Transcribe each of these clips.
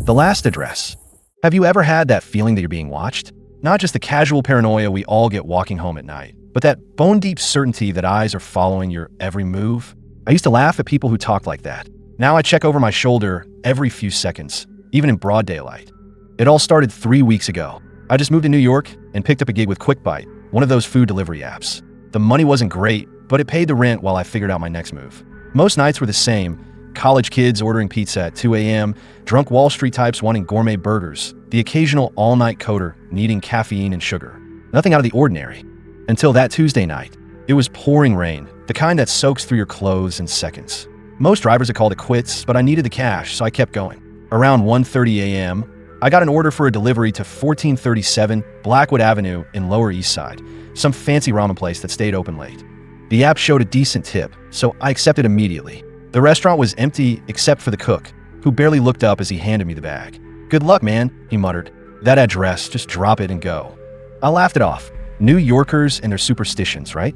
The last address. Have you ever had that feeling that you're being watched? Not just the casual paranoia we all get walking home at night, but that bone-deep certainty that eyes are following your every move. I used to laugh at people who talked like that. Now I check over my shoulder every few seconds, even in broad daylight. It all started 3 weeks ago. I just moved to New York and picked up a gig with QuickBite, one of those food delivery apps. The money wasn't great, but it paid the rent while I figured out my next move. Most nights were the same. College kids ordering pizza at 2 a.m., drunk Wall Street types wanting gourmet burgers, the occasional all-night coder needing caffeine and sugar. Nothing out of the ordinary. Until that Tuesday night. It was pouring rain, the kind that soaks through your clothes in seconds. Most drivers had called it quits, but I needed the cash, so I kept going. Around 1:30 a.m., I got an order for a delivery to 1437 Blackwood Avenue in Lower East Side, some fancy ramen place that stayed open late. The app showed a decent tip, so I accepted immediately. The restaurant was empty except for the cook, who barely looked up as he handed me the bag. "Good luck, man," he muttered. "That address, just drop it and go." I laughed it off. New Yorkers and their superstitions, right?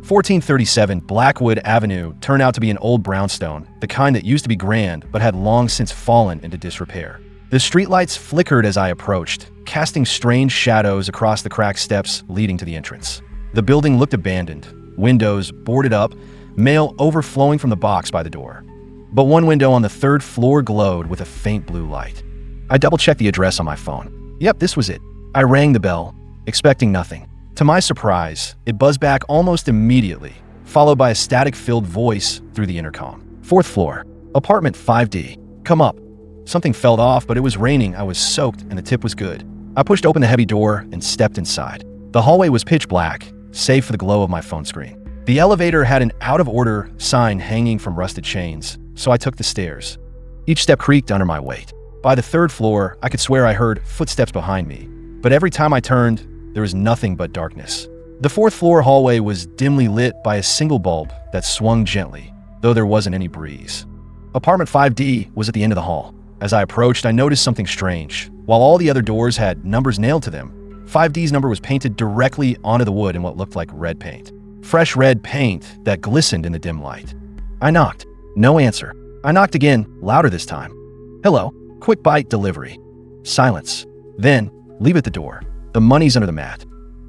1437 Blackwood Avenue turned out to be an old brownstone, the kind that used to be grand but had long since fallen into disrepair. The streetlights flickered as I approached, casting strange shadows across the cracked steps leading to the entrance. The building looked abandoned, windows boarded up, mail overflowing from the box by the door. But one window on the 3rd floor glowed with a faint blue light. I double-checked the address on my phone. Yep, this was it. I rang the bell, expecting nothing. To my surprise, it buzzed back almost immediately, followed by a static-filled voice through the intercom. "4th floor, apartment 5D. Come up." Something felt off, but it was raining, I was soaked, and the tip was good. I pushed open the heavy door and stepped inside. The hallway was pitch black, save for the glow of my phone screen. The elevator had an out-of-order sign hanging from rusted chains, so I took the stairs. Each step creaked under my weight. By the 3rd floor, I could swear I heard footsteps behind me, but every time I turned, there was nothing but darkness. The 4th floor hallway was dimly lit by a single bulb that swung gently, though there wasn't any breeze. Apartment 5D was at the end of the hall. As I approached, I noticed something strange. While all the other doors had numbers nailed to them, 5D's number was painted directly onto the wood in what looked like red paint. Fresh red paint that glistened in the dim light. I knocked. No answer. I knocked again, louder this time. "Hello, Quick Bite Delivery." Silence. Then, leave at the door. The money's under the mat.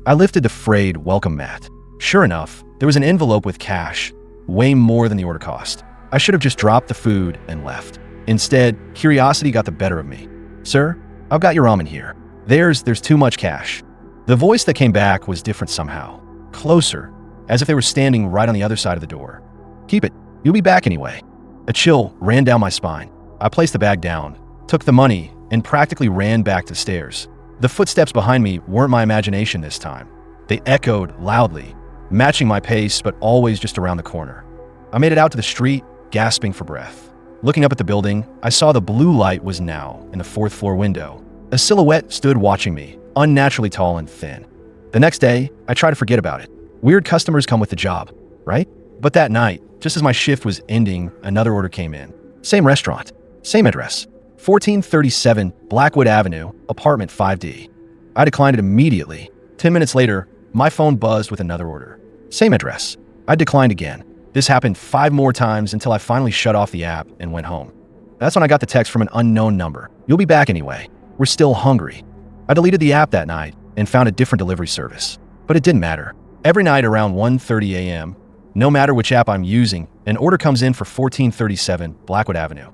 I lifted the frayed welcome mat. Sure enough, there was an envelope with cash, way more than the order cost. I should have just dropped the food and left. Instead, curiosity got the better of me. "Sir, I've got your ramen here. There's too much cash." The voice that came back was different somehow. Closer, as if they were standing right on the other side of the door. "Keep it. You'll be back anyway." A chill ran down my spine. I placed the bag down, took the money, and practically ran back to the stairs. The footsteps behind me weren't my imagination this time. They echoed loudly, matching my pace but always just around the corner. I made it out to the street, gasping for breath. Looking up at the building, I saw the blue light was now in the 4th floor window. A silhouette stood watching me, unnaturally tall and thin. The next day, I tried to forget about it. Weird customers come with the job, right? But that night, just as my shift was ending, another order came in. Same restaurant, same address. 1437 Blackwood Avenue, apartment 5D. I declined it immediately. 10 minutes later, my phone buzzed with another order. Same address. I declined again. This happened 5 more times until I finally shut off the app and went home. That's when I got the text from an unknown number. "You'll be back anyway. We're still hungry." I deleted the app that night and found a different delivery service. But it didn't matter. Every night around 1:30 a.m., no matter which app I'm using, an order comes in for 1437 Blackwood Avenue.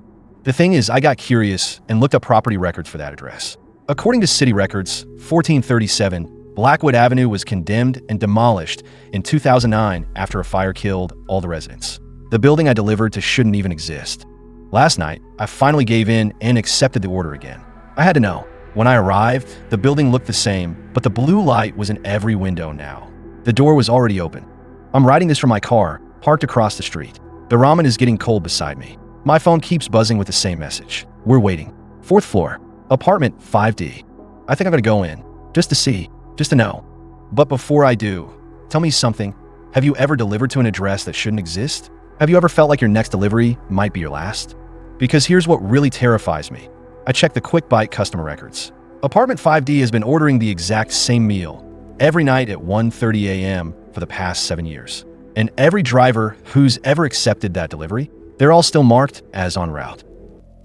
The thing is, I got curious and looked up property records for that address. According to city records, 1437 Blackwood Avenue was condemned and demolished in 2009 after a fire killed all the residents. The building I delivered to shouldn't even exist. Last night, I finally gave in and accepted the order again. I had to know. When I arrived, the building looked the same, but the blue light was in every window now. The door was already open. I'm writing this from my car, parked across the street. The ramen is getting cold beside me. My phone keeps buzzing with the same message. "We're waiting. 4th floor, apartment 5D. I think I'm gonna go in, just to see, just to know. But before I do, tell me something. Have you ever delivered to an address that shouldn't exist? Have you ever felt like your next delivery might be your last? Because here's what really terrifies me. I checked the Quick Bite customer records. Apartment 5D has been ordering the exact same meal every night at 1:30 a.m. for the past 7 years. And every driver who's ever accepted that delivery, they're all still marked as en route.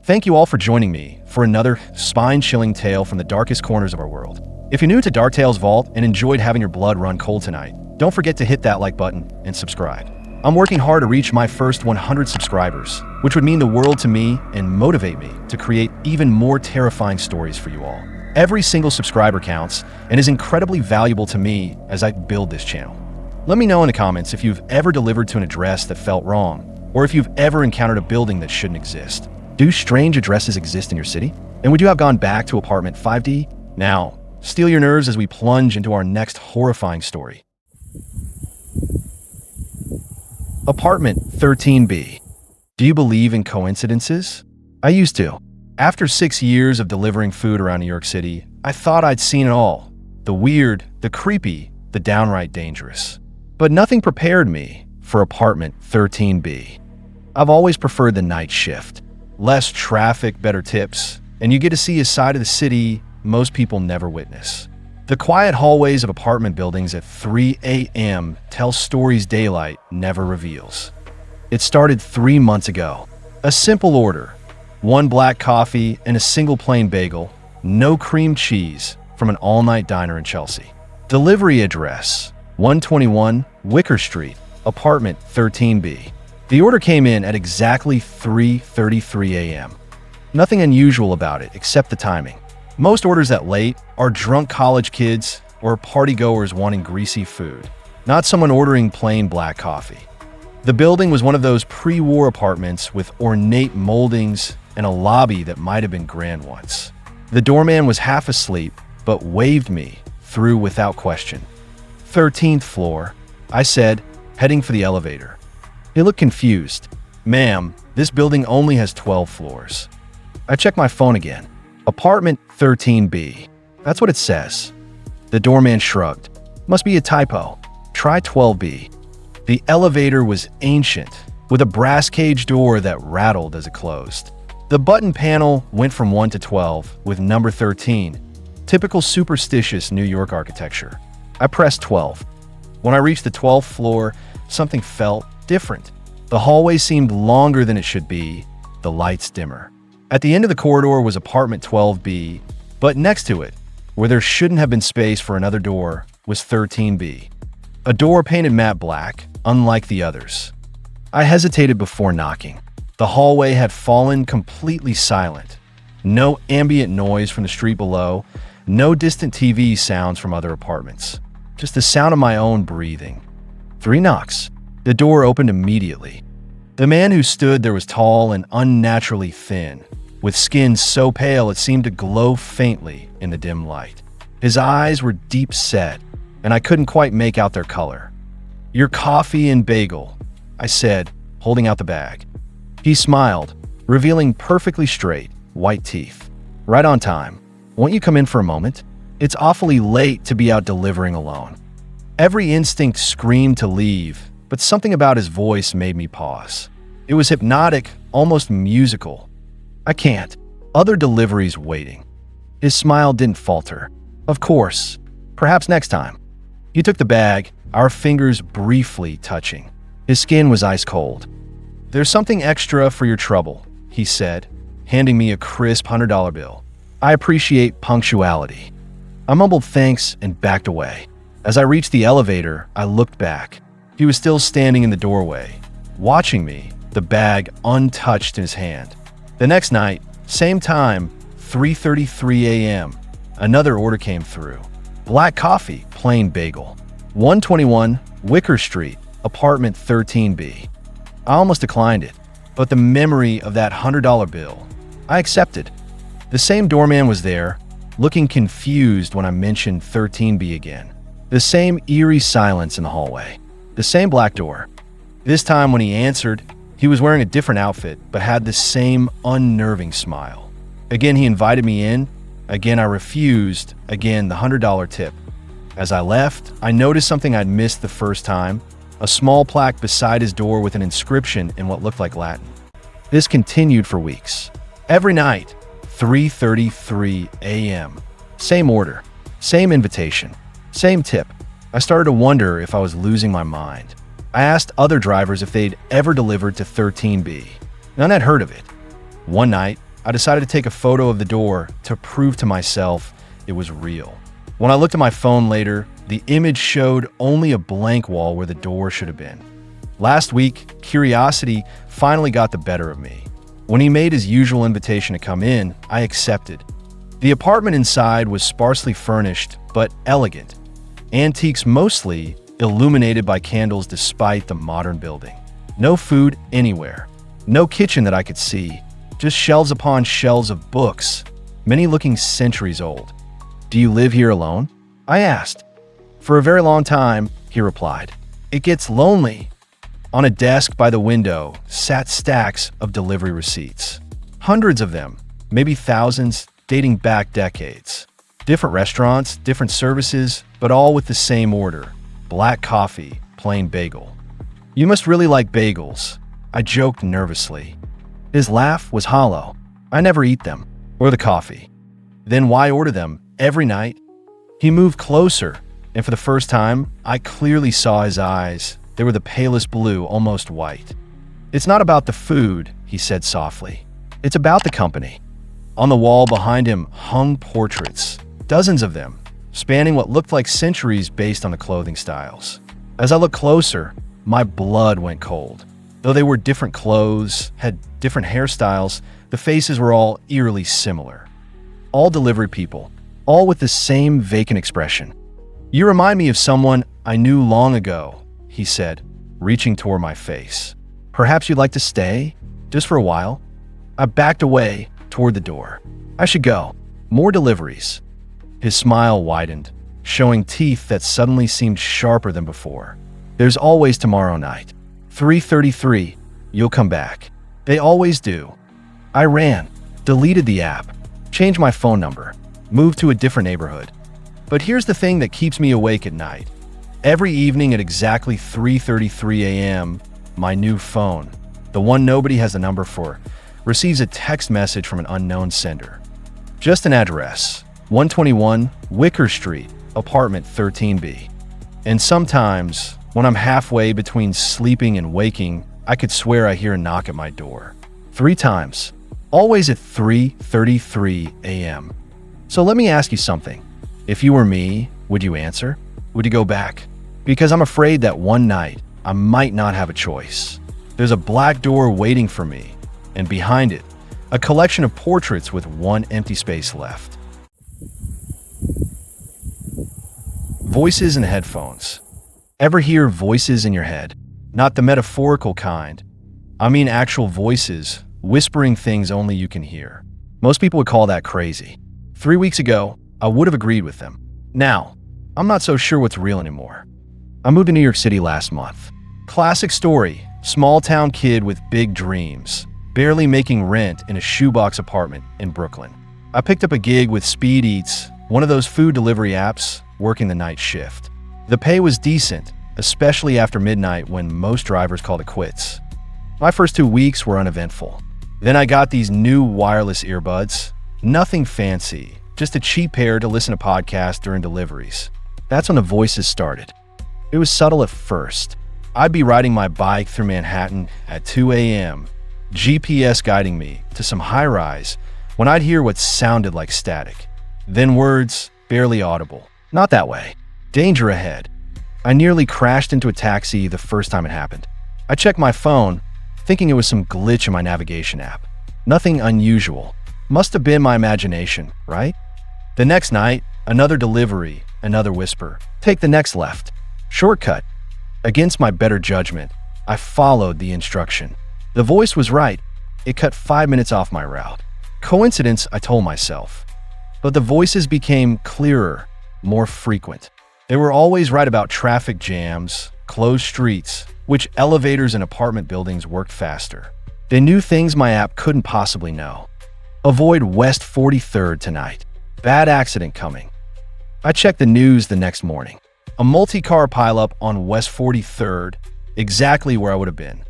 Thank you all for joining me for another spine-chilling tale from the darkest corners of our world. If you're new to Dark Tales Vault and enjoyed having your blood run cold tonight, don't forget to hit that like button and subscribe. I'm working hard to reach my first 100 subscribers, which would mean the world to me and motivate me to create even more terrifying stories for you all. Every single subscriber counts and is incredibly valuable to me as I build this channel. Let me know in the comments if you've ever delivered to an address that felt wrong, or if you've ever encountered a building that shouldn't exist. Do strange addresses exist in your city? And would you have gone back to apartment 5D? Now, steel your nerves as we plunge into our next horrifying story. Apartment 13B. Do you believe in coincidences? I used to. After 6 years of delivering food around New York City, I thought I'd seen it all. The weird, the creepy, the downright dangerous. But nothing prepared me for apartment 13B. I've always preferred the night shift. Less traffic, better tips, and you get to see a side of the city most people never witness. The quiet hallways of apartment buildings at 3 a.m. tell stories daylight never reveals. It started 3 months ago. A simple order: 1 black coffee and a single plain bagel, no cream cheese, from an all-night diner in Chelsea. Delivery address: 121 Wicker Street, apartment 13B. The order came in at exactly 3:33 a.m. Nothing unusual about it except the timing. Most orders that late are drunk college kids or partygoers wanting greasy food, not someone ordering plain black coffee. The building was one of those pre-war apartments with ornate moldings and a lobby that might have been grand once. The doorman was half asleep, but waved me through without question. 13th floor, I said, heading for the elevator. He looked confused. Ma'am, this building only has 12 floors. I checked my phone again. Apartment 13B. That's what it says. The doorman shrugged. Must be a typo. Try 12B. The elevator was ancient, with a brass cage door that rattled as it closed. The button panel went from 1 to 12, with number 13. Typical superstitious New York architecture. I pressed 12. When I reached the 12th floor, something felt different. The hallway seemed longer than it should be, the lights dimmer. At the end of the corridor was apartment 12B, but next to it, where there shouldn't have been space for another door, was 13B. A door painted matte black, unlike the others. I hesitated before knocking. The hallway had fallen completely silent. No ambient noise from the street below, no distant TV sounds from other apartments. Just the sound of my own breathing. 3 knocks. The door opened immediately. The man who stood there was tall and unnaturally thin, with skin so pale it seemed to glow faintly in the dim light. His eyes were deep set, and I couldn't quite make out their color. "Your coffee and bagel," I said, holding out the bag. He smiled, revealing perfectly straight, white teeth. "Right on time. Won't you come in for a moment? It's awfully late to be out delivering alone." Every instinct screamed to leave, but something about his voice made me pause. It was hypnotic, almost musical. "I can't. Other deliveries waiting." His smile didn't falter. "Of course. Perhaps next time." He took the bag, our fingers briefly touching. His skin was ice cold. "There's something extra for your trouble," he said, handing me a crisp $100 bill. "I appreciate punctuality." I mumbled thanks and backed away. As I reached the elevator, I looked back. He was still standing in the doorway, watching me, the bag untouched in his hand. The next night, same time, 3:33 a.m., another order came through. Black coffee, plain bagel. 121 Wicker Street, apartment 13B. I almost declined it, but the memory of that $100 bill, I accepted. The same doorman was there, looking confused when I mentioned 13B again. The same eerie silence in the hallway. The same black door. This time when he answered, he was wearing a different outfit, but had the same unnerving smile. Again, he invited me in. Again, I refused. Again, the $100 tip. As I left, I noticed something I'd missed the first time, a small plaque beside his door with an inscription in what looked like Latin. This continued for weeks. Every night, 3:33 a.m. Same order, same invitation, same tip. I started to wonder if I was losing my mind. I asked other drivers if they'd ever delivered to 13B. None had heard of it. One night, I decided to take a photo of the door to prove to myself it was real. When I looked at my phone later, the image showed only a blank wall where the door should have been. Last week, curiosity finally got the better of me. When he made his usual invitation to come in, I accepted. The apartment inside was sparsely furnished, but elegant. Antiques mostly, illuminated by candles despite the modern building. No food anywhere. No kitchen that I could see. Just shelves upon shelves of books, many looking centuries old. "Do you live here alone?" I asked. "For a very long time," he replied. "It gets lonely." On a desk by the window sat stacks of delivery receipts. Hundreds of them, maybe thousands, dating back decades. Different restaurants, different services, but all with the same order. Black coffee, plain bagel. "You must really like bagels," I joked nervously. His laugh was hollow. "I never eat them, or the coffee." "Then why order them every night?" He moved closer, and for the first time, I clearly saw his eyes. They were the palest blue, almost white. "It's not about the food," he said softly. "It's about the company." On the wall behind him hung portraits, dozens of them, spanning what looked like centuries based on the clothing styles. As I looked closer, my blood went cold. Though they were different clothes, had different hairstyles, the faces were all eerily similar. All delivery people, all with the same vacant expression. "You remind me of someone I knew long ago," he said, reaching toward my face. "Perhaps you'd like to stay, just for a while?" I backed away toward the door. I should go. More deliveries. His smile widened, showing teeth that suddenly seemed sharper than before. "There's always tomorrow night. 3:33, you'll come back. They always do." I ran, deleted the app, changed my phone number, moved to a different neighborhood. But here's the thing that keeps me awake at night. Every evening at exactly 3:33 a.m., my new phone, the one nobody has a number for, receives a text message from an unknown sender. Just an address, 121 Wicker Street, apartment 13B. And sometimes, when I'm halfway between sleeping and waking, I could swear I hear a knock at my door. 3 times, always at 3:33 a.m. So let me ask you something. If you were me, would you answer? Would you go back? Because I'm afraid that one night, I might not have a choice. There's a black door waiting for me, and behind it, a collection of portraits with one empty space left. Voices in headphones. Ever hear voices in your head? Not the metaphorical kind. I mean actual voices, whispering things only you can hear. Most people would call that crazy. 3 weeks ago, I would have agreed with them. Now, I'm not so sure what's real anymore. I moved to New York City last month. Classic story, small town kid with big dreams, barely making rent in a shoebox apartment in Brooklyn. I picked up a gig with Speed Eats, one of those food delivery apps, working the night shift. The pay was decent, especially after midnight when most drivers called it quits. My first 2 weeks were uneventful. Then I got these new wireless earbuds. Nothing fancy, just a cheap pair to listen to podcasts during deliveries. That's when the voices started. It was subtle at first. I'd be riding my bike through Manhattan at 2 a.m., GPS guiding me to some high-rise, when I'd hear what sounded like static. Then words, barely audible. "Not that way. Danger ahead." I nearly crashed into a taxi the first time it happened. I checked my phone, thinking it was some glitch in my navigation app. Nothing unusual. Must have been my imagination, right? The next night, another delivery, another whisper. "Take the next left. Shortcut." Against my better judgment, I followed the instruction. The voice was right. It cut 5 minutes off my route. Coincidence, I told myself. But the voices became clearer, more frequent. They were always right about traffic jams, closed streets, which elevators in apartment buildings worked faster. They knew things my app couldn't possibly know. Avoid West 43rd tonight. Bad accident coming. I checked the news the next morning. A multi-car pileup on West 43rd, exactly where I would have been.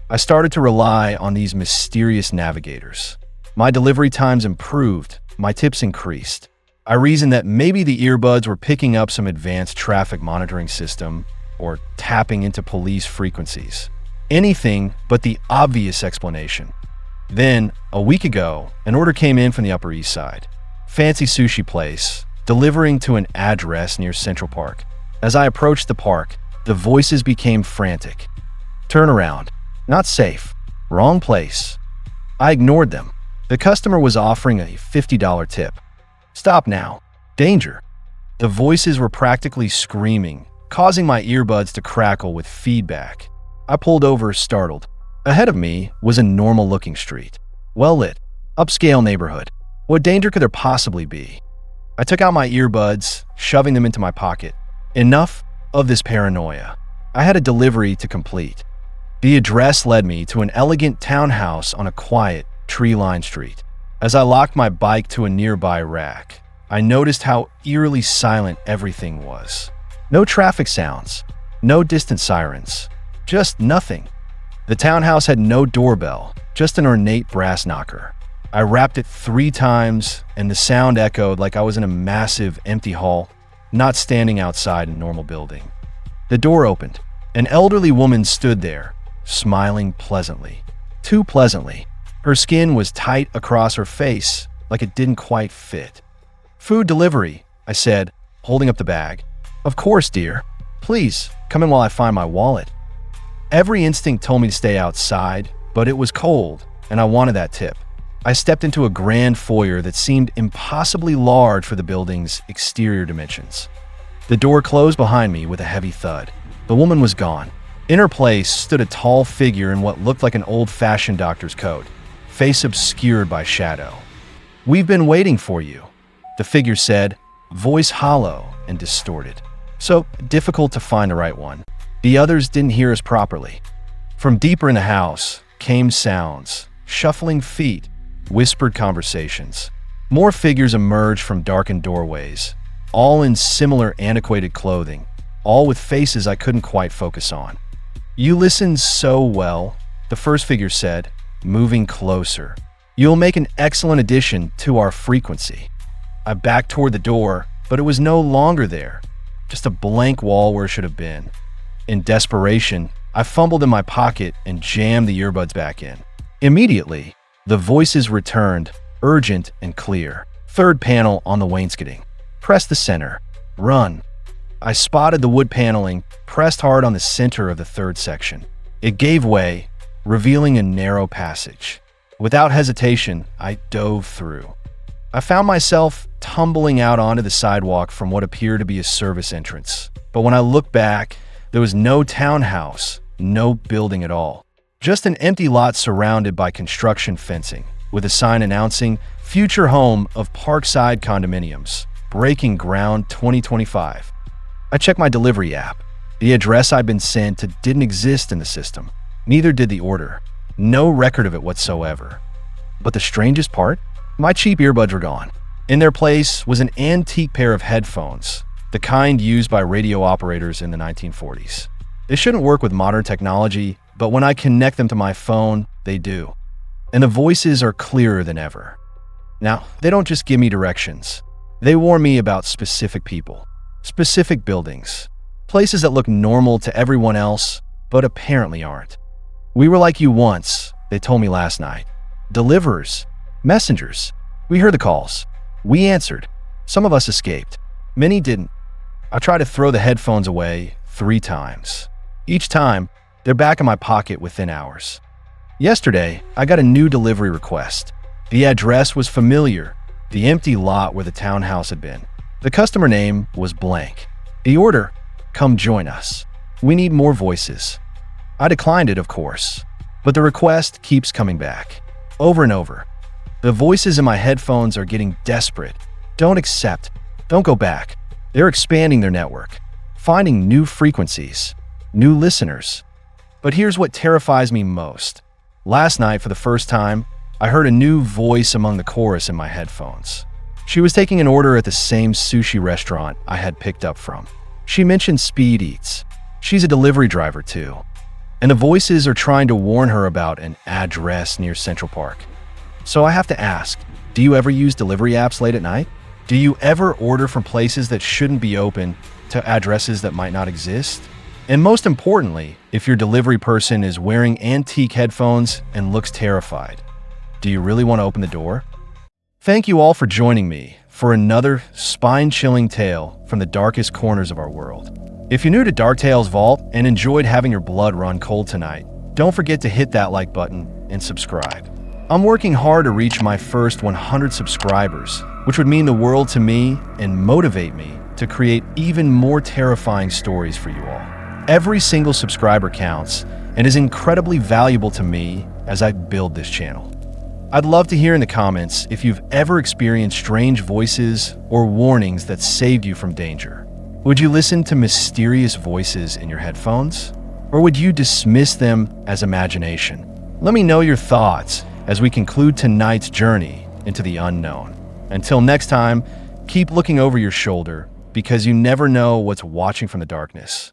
I started to rely on these mysterious navigators. My delivery times improved, my tips increased. I reasoned that maybe the earbuds were picking up some advanced traffic monitoring system or tapping into police frequencies. Anything but the obvious explanation. Then A week ago, an order came in from the Upper East Side. Fancy sushi place, delivering to an address near Central Park. As I approached the park, the voices became frantic. Turn around. Not safe. Wrong place. I ignored them. The customer was offering a $50 tip. Stop now. Danger. The voices were practically screaming, causing my earbuds to crackle with feedback. I pulled over, startled. Ahead of me was a normal-looking street. Well-lit. Upscale neighborhood. What danger could there possibly be? I took out my earbuds, shoving them into my pocket. Enough of this paranoia. I had a delivery to complete. The address led me to an elegant townhouse on a quiet, tree-lined street. As I locked my bike to a nearby rack, I noticed how eerily silent everything was. No traffic sounds, no distant sirens, just nothing. The townhouse had no doorbell, just an ornate brass knocker. I rapped it 3 times, and the sound echoed like I was in a massive, empty hall, not standing outside a normal building. The door opened. An elderly woman stood there, smiling pleasantly. Too pleasantly. Her skin was tight across her face, like it didn't quite fit. Food delivery, I said, holding up the bag. Of course, dear. Please, come in while I find my wallet. Every instinct told me to stay outside, but it was cold, and I wanted that tip. I stepped into a grand foyer that seemed impossibly large for the building's exterior dimensions. The door closed behind me with a heavy thud. The woman was gone. In her place stood a tall figure in what looked like an old-fashioned doctor's coat, face obscured by shadow. "We've been waiting for you," the figure said, voice hollow and distorted. So difficult to find the right one. The others didn't hear us properly. From deeper in the house came sounds, shuffling feet, whispered conversations. More figures emerged from darkened doorways, all in similar antiquated clothing, all with faces I couldn't quite focus on. "You listened so well," the first figure said, moving closer. "You'll make an excellent addition to our frequency." I backed toward the door, but it was no longer there, just a blank wall where it should have been. In desperation, I fumbled in my pocket and jammed the earbuds back in. Immediately, the voices returned, urgent and clear. Third panel on the wainscoting. Press the center. Run. I spotted the wood paneling, pressed hard on the center of the third section. It gave way, revealing a narrow passage. Without hesitation, I dove through. I found myself tumbling out onto the sidewalk from what appeared to be a service entrance. But when I looked back, there was no townhouse, no building at all. Just an empty lot surrounded by construction fencing, with a sign announcing future home of Parkside Condominiums, breaking ground 2025. I checked my delivery app. The address I'd been sent to didn't exist in the system. Neither did the order. No record of it whatsoever. But the strangest part? My cheap earbuds were gone. In their place was an antique pair of headphones, the kind used by radio operators in the 1940s. They shouldn't work with modern technology, but when I connect them to my phone, they do. And the voices are clearer than ever. Now, they don't just give me directions. They warn me about specific people, specific buildings, places that look normal to everyone else, but apparently aren't. "We were like you once," they told me last night. Deliverers, messengers. We heard the calls. We answered. Some of us escaped. Many didn't. I tried to throw the headphones away 3 times. Each time, they're back in my pocket within hours. Yesterday, I got a new delivery request. The address was familiar, the empty lot where the townhouse had been. The customer name was blank. The order, "Come join us. We need more voices." I declined it, of course, but the request keeps coming back, over and over. The voices in my headphones are getting desperate. Don't accept. Don't go back. They're expanding their network, finding new frequencies, new listeners. But here's what terrifies me most. Last night, for the first time, I heard a new voice among the chorus in my headphones. She was taking an order at the same sushi restaurant I had picked up from. She mentioned Speed Eats. She's a delivery driver too. And the voices are trying to warn her about an address near Central Park. So I have to ask, do you ever use delivery apps late at night? Do you ever order from places that shouldn't be open to addresses that might not exist? And most importantly, if your delivery person is wearing antique headphones and looks terrified, Do you really want to open the door? Thank you all for joining me for another spine-chilling tale from the darkest corners of our world. If you're new to Dark Tales Vault and enjoyed having your blood run cold tonight, don't forget to hit that like button and subscribe. I'm working hard to reach my first 100 subscribers, which would mean the world to me and motivate me to create even more terrifying stories for you all. Every single subscriber counts and is incredibly valuable to me as I build this channel. I'd love to hear in the comments if you've ever experienced strange voices or warnings that saved you from danger. Would you listen to mysterious voices in your headphones? Or would you dismiss them as imagination? Let me know your thoughts as we conclude tonight's journey into the unknown. Until next time, keep looking over your shoulder because you never know what's watching from the darkness.